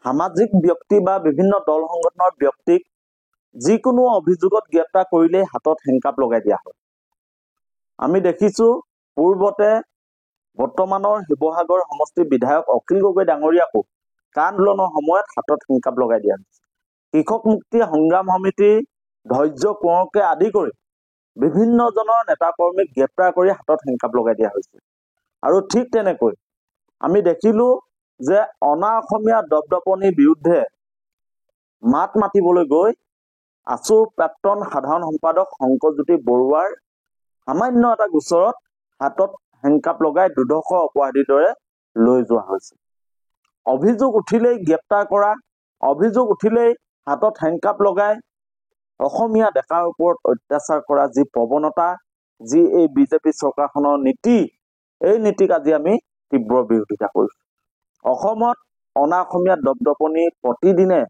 সামাজিক ব্যক্তি বা বিভিন্ন দল সংগঠনৰ ব্যক্তিক যিকোনো অভিযোগত গ্ৰেপ্তাৰ কৰিলে হাতত হেণ্ডকাপ লগাই দিয়া হয়। আমি দেখিছো পূৰ্বতে বৰ্তমানৰ শিৱসাগৰ সমষ্টিৰ বিধায়ক অখিল গগৈ ডাঙৰীয়াকো কা আন্দোলনৰ সময়ত হাতত হেণ্ডকাপ লগাই দিয়া হৈছে। কৃষক মুক্তি সংগ্ৰাম সমিতিৰ ধৈৰ্য কোঁৱৰকে আদি কৰি বিভিন্নজনৰ নেতা কৰ্মীক গ্ৰেপ্তাৰ কৰি হাতত হেণ্ডকাপ লগাই দিয়া হৈছে। আৰু ঠিক তেনেকৈ আমি দেখিলো যে অনা অসমীয়া দপদপনিৰ বিৰুদ্ধে মাত মাতিবলৈ গৈ আছুৰ প্ৰাক্তন সাধাৰণ সম্পাদক শংকৰজ্যোতি বৰুৱাৰ সামান্য এটা গোচৰত হাতত হেণ্ডকাপ লগাই দুৰ্ধৰ্ষ অপৰাধীৰ দৰে লৈ যোৱা হৈছে। অভিযোগ উঠিলেই গ্ৰেপ্তাৰ কৰা, অভিযোগ উঠিলেই হাতত হেণ্ডকাপ লগাই অসমীয়া ডেকাৰ ওপৰত অত্যাচাৰ কৰা যি প্ৰৱণতা, যি এই বিজেপি চৰকাৰখনৰ নীতি, এই নীতিক আজি আমি তীব্ৰ বিৰোধিতা কৰিছোঁ। অসমত অনা অসমীয়া দপদপনি প্ৰতিদিনে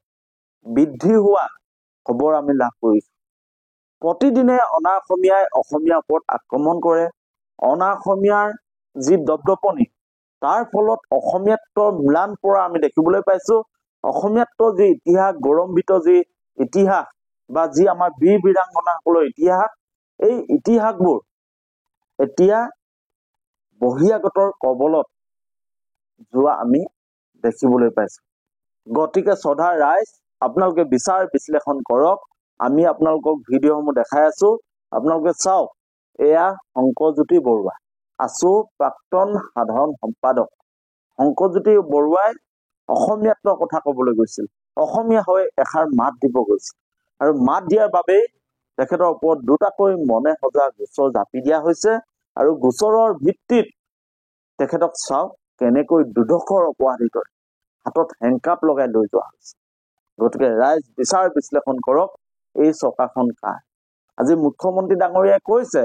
বৃদ্ধি হোৱা খবৰ আমি লাভ কৰিছোঁ। প্ৰতিদিনে অনা অসমীয়াই অসমীয়াৰ ওপৰত আক্ৰমণ কৰে। অনা অসমীয়াৰ যি দপদপনি, তাৰ ফলত অসমীয়াত্বৰ ম্লান পৰা আমি দেখিবলৈ পাইছোঁ। অসমীয়াত্বৰ যি ইতিহাস, গৌৰৱান্বিত যি ইতিহাস বা যি আমাৰ বীৰ বীৰাংগনাসকলৰ ইতিহাস, এই ইতিহাসবোৰ এতিয়া বহিৰাগতৰ কবলত যোৱা আমি দেখিবলৈ পাইছোঁ। গতিকে শ্ৰদ্ধাৰ ৰাইজ, আপোনালোকে বিচাৰ বিশ্লেষণ কৰক। আমি আপোনালোকক ভিডিঅ'সমূহ দেখাই আছো, আপোনালোকে চাওক। এয়া শংকৰজ্যোতি বৰুৱা, আছু প্ৰাক্তন সাধাৰণ সম্পাদক। শংকৰজ্যোতি বৰুৱাই অসমীয়াত্বৰ কথা ক'বলৈ গৈছিল, অসমীয়া হৈ এষাৰ মাত দিব গৈছিল, আৰু মাত দিয়াৰ বাবেই তেখেতৰ ওপৰত দুটাকৈ মনে সজা গোচৰ জাপি দিয়া হৈছে। আৰু গোচৰৰ ভিত্তিত তেখেতক চাওক কেনেকৈ দুৰ্ধৰ্ষৰ অপৰাধীৰ দৰে হাতত হেণ্ডকাপ লগাই লৈ যোৱা হৈছে। গতিকে ৰাইজ বিচাৰ বিশ্লেষণ কৰক, এই চৰকাৰখন কাৰ। আজি মুখ্যমন্ত্ৰী ডাঙৰীয়াই কৈছে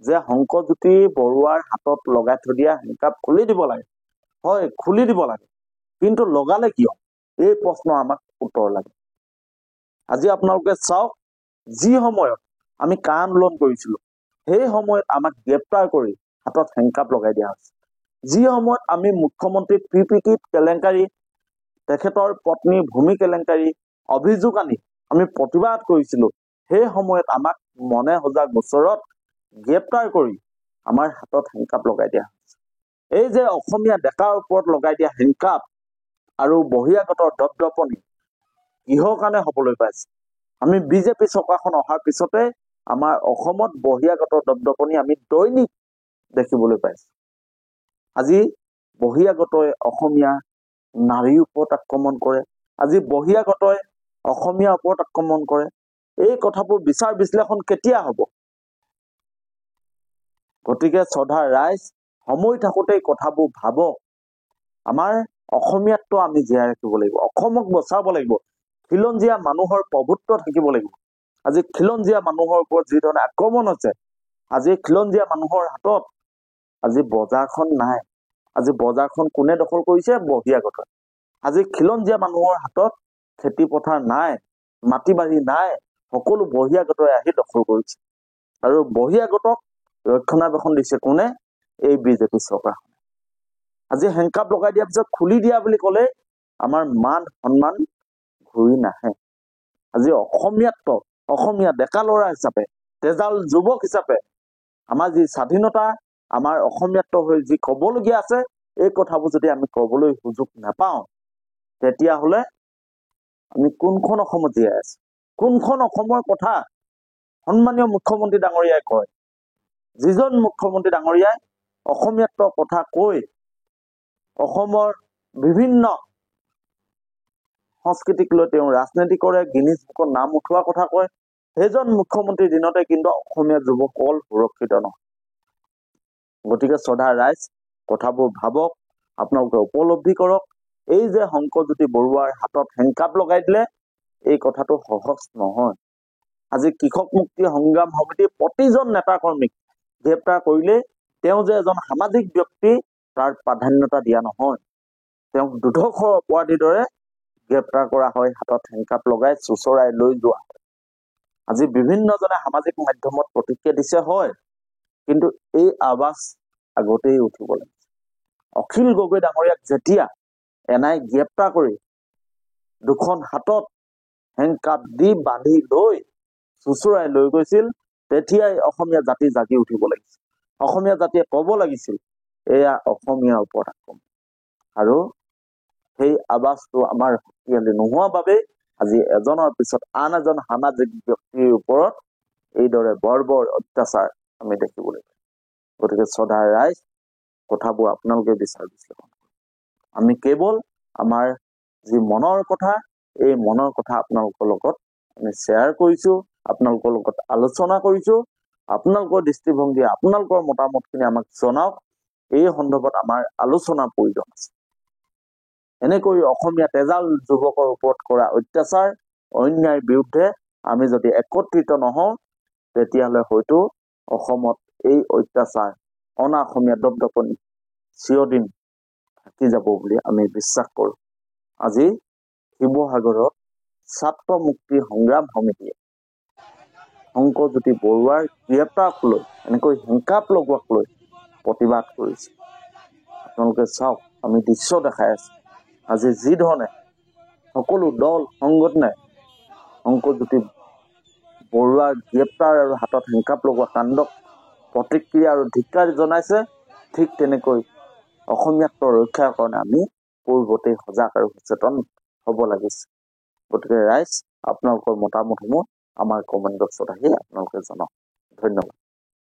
যে শংকৰজ্যোতি বৰুৱাৰ হাতত লগাই থৈ দিয়া হেণ্ডকাপ খুলি দিব লাগে। হয়, খুলি দিব লাগে, কিন্তু লগালে কিয়? এই প্ৰশ্ন আমাক উত্তৰ লাগে। আজি আপোনালোকে চাওক, যি সময়ত আমি কা আন্দোলন কৰিছিলোঁ, সেই সময়ত আমাক গ্ৰেপ্তাৰ কৰি হাতত হেণ্ডকাপ লগাই দিয়া হৈছে। যি সময়ত আমি মুখ্যমন্ত্ৰী PPT কেলেংকাৰী, তেখেতৰ পত্নী ভূমি কেলেংকাৰী অভিযোগ আনি আমি প্ৰতিবাদ কৰিছিলোঁ, সেই সময়ত আমাক মনে সজা গোচৰত গ্ৰেপ্তাৰ কৰি আমাৰ হাতত হেণ্ডকাপ লগাই দিয়া হৈছে। এই যে অসমীয়া ডেকাৰ ওপৰত লগাই দিয়া হেণ্ডকাপ আৰু বহিৰাগতৰ দপদপনি কিহৰ কাৰণে হ'বলৈ পাইছে? আমি বিজেপি চৰকাৰখন অহাৰ পিছতে আমাৰ অসমত বহিৰাগতৰ দপদপনি আমি দৈনিক দেখিবলৈ পাইছোঁ। আজি বহিৰাগতই অসমীয়া নাৰীৰ ওপৰত আক্ৰমণ কৰে, আজি বহিৰাগতই অসমীয়াৰ ওপৰত আক্ৰমণ কৰে। এই কথাবোৰ বিচাৰ বিশ্লেষণ কেতিয়া হ'ব? গতিকে শ্ৰদ্ধাৰ ৰাইজ, সময় থাকোঁতে কথাবোৰ ভাবক। আমাৰ অসমীয়াত্ব আমি জীয়াই ৰাখিব লাগিব, অসমক বচাব লাগিব। খিলঞ্জীয়া মানুহৰ প্ৰভুত্ব থাকিব লাগিব। আজি খিলঞ্জীয়া মানুহৰ ওপৰত যি ধৰণে আক্ৰমণ হৈছে, আজি খিলঞ্জীয়া মানুহৰ হাতত আজি বজাৰখন নাই। আজি বজাৰখন কোনে দখল কৰিছে? বহিৰাগতই। আজি খিলঞ্জীয়া মানুহৰ হাতত খেতি পথাৰ নাই, মাটি বাৰী নাই, সকলো বহিৰাগতই আহি দখল কৰিছে। আৰু বহিৰাগতক ৰক্ষণাবেক্ষণ দিছে কোনে? এই বিজেপি চৰকাৰখনে। আজি হেণ্ডকাপ লগাই দিয়াৰ পিছত খুলি দিয়া বুলি ক'লে আমাৰ মান সন্মান ঘূৰি নাহে। আজি অসমীয়াত্ব, অসমীয়া ডেকা ল'ৰা হিচাপে, তেজাল যুৱক হিচাপে আমাৰ যি স্বাধীনতা, আমাৰ অসমীয়াত্ব হৈ যি ক'বলগীয়া আছে, এই কথাবোৰ যদি আমি ক'বলৈ সুযোগ নাপাওঁ, তেতিয়াহ'লে আমি কোনখন অসমত জীয়াই আছো? কোনখন অসমৰ কথা সন্মানীয় মুখ্যমন্ত্ৰী ডাঙৰীয়াই কয়? যিজন মুখ্যমন্ত্ৰী ডাঙৰীয়াই অসমীয়াত্বৰ কথা কৈ অসমৰ বিভিন্ন সংস্কৃতিক লৈ তেওঁ ৰাজনীতি কৰে, গিনিজ বুকত নাম উঠোৱাৰ কথা কয়, সেইজন মুখ্যমন্ত্ৰীৰ দিনতে কিন্তু অসমীয়া যুৱকসকল সুৰক্ষিত নহয়। গতিকে শ্ৰদ্ধাৰ ৰাইজ, কথাবোৰ ভাবক, আপোনালোকে উপলব্ধি কৰক। এই যে শংকৰজ্যোতি বৰুৱাৰ হাতত হেণ্ডকাপ লগাই দিলে, এই কথাটো সহজ নহয়। আজি কৃষক মুক্তি সংগ্ৰাম সমিতিৰ প্ৰতিজন নেতা কৰ্মীক গ্ৰেপ্তাৰ কৰিলে তেওঁ যে এজন সামাজিক ব্যক্তি তাৰ প্ৰাধান্যতা দিয়া নহয়। তেওঁক দুৰ্ধৰ্ষ অপৰাধীৰ দৰে গ্ৰেপ্তাৰ কৰা হয়, হাতত হেণ্ডকাপ লগাই চুচৰাই লৈ যোৱা হয়। আজি বিভিন্নজনে সামাজিক মাধ্যমত প্ৰতিক্ৰিয়া দিছে, হয়, কিন্তু এই আৱাজ আগতেই উঠিব লাগিছে। অখিল গগৈ ডাঙৰীয়াক যেতিয়া এনাই গ্ৰেপ্তাৰ কৰি দুখন হাতত হেংকাপ দি বান্ধি লৈ চুচুৰাই লৈ গৈছিল, তেতিয়াই অসমীয়া জাতি জাগি উঠিব লাগিছিল। অসমীয়া জাতিয়ে ক'ব লাগিছিল এয়া অসমীয়াৰ ওপৰত আক্ৰমণ। আৰু সেই আৱাজটো আমাৰ শক্তিশালী নোহোৱা বাবেই আজি এজনৰ পিছত আন এজন সামাজিক ব্যক্তিৰ ওপৰত এইদৰে বৰ্বৰ অত্যাচাৰ আমি দেখিবলৈ পাওঁ। গতিকে শ্ৰদ্ধাৰ ৰাইজ, কথাবোৰ আপোনালোকে বিচাৰ বিশ্লেষণ কৰক। আমি কেৱল আমাৰ যি মনৰ কথা, এই মনৰ কথা আপোনালোকৰ লগত আমি শ্বেয়াৰ কৰিছো, আপোনালোকৰ লগত আলোচনা কৰিছো। আপোনালোকৰ দৃষ্টিভংগী, আপোনালোকৰ মতামতখিনি আমাক জনাওক। এই সন্দৰ্ভত আমাৰ আলোচনাৰ প্ৰয়োজন আছে। এনেকৈ অসমীয়া তেজাল যুৱকৰ ওপৰত কৰা অত্যাচাৰ, অন্যায়ৰ বিৰুদ্ধে আমি যদি একত্ৰিত নহওঁ, তেতিয়াহ'লে হয়তো অসমত এই অত্যাচাৰ, অনা অসমীয়া দপদপনি চিৰদিন থাকি যাব বুলি আমি বিশ্বাস কৰোঁ। আজি শিৱসাগৰত ছাত্ৰ মুক্তি সংগ্ৰাম সমিতিয়ে শংকৰজ্যোতি বৰুৱাৰ গ্ৰেপ্তাৰক লৈ, এনেকৈ হিংসাপ লগোৱাক লৈ প্ৰতিবাদ কৰিছে। আপোনালোকে চাওক, আমি দৃশ্য দেখাই আছো। আজি যি ধৰণে সকলো দল সংগঠনে শংকৰজ্যোতি বৰুৱাৰ গ্ৰেপ্তাৰ আৰু হাতত হেংকাপ লগোৱা কাণ্ডক প্ৰতিক্ৰিয়া আৰু ধিক্কাৰ জনাইছে, ঠিক তেনেকৈ অসমীয়াত্ব ৰক্ষাৰ কাৰণে আমি পূৰ্বতেই সজাগ আৰু সচেতন হ'ব লাগিছে। গতিকে ৰাইজ, আপোনালোকৰ মতামতসমূহ আমাৰ কমেণ্ট বক্সত আহি আপোনালোকে জনাওক। ধন্যবাদ।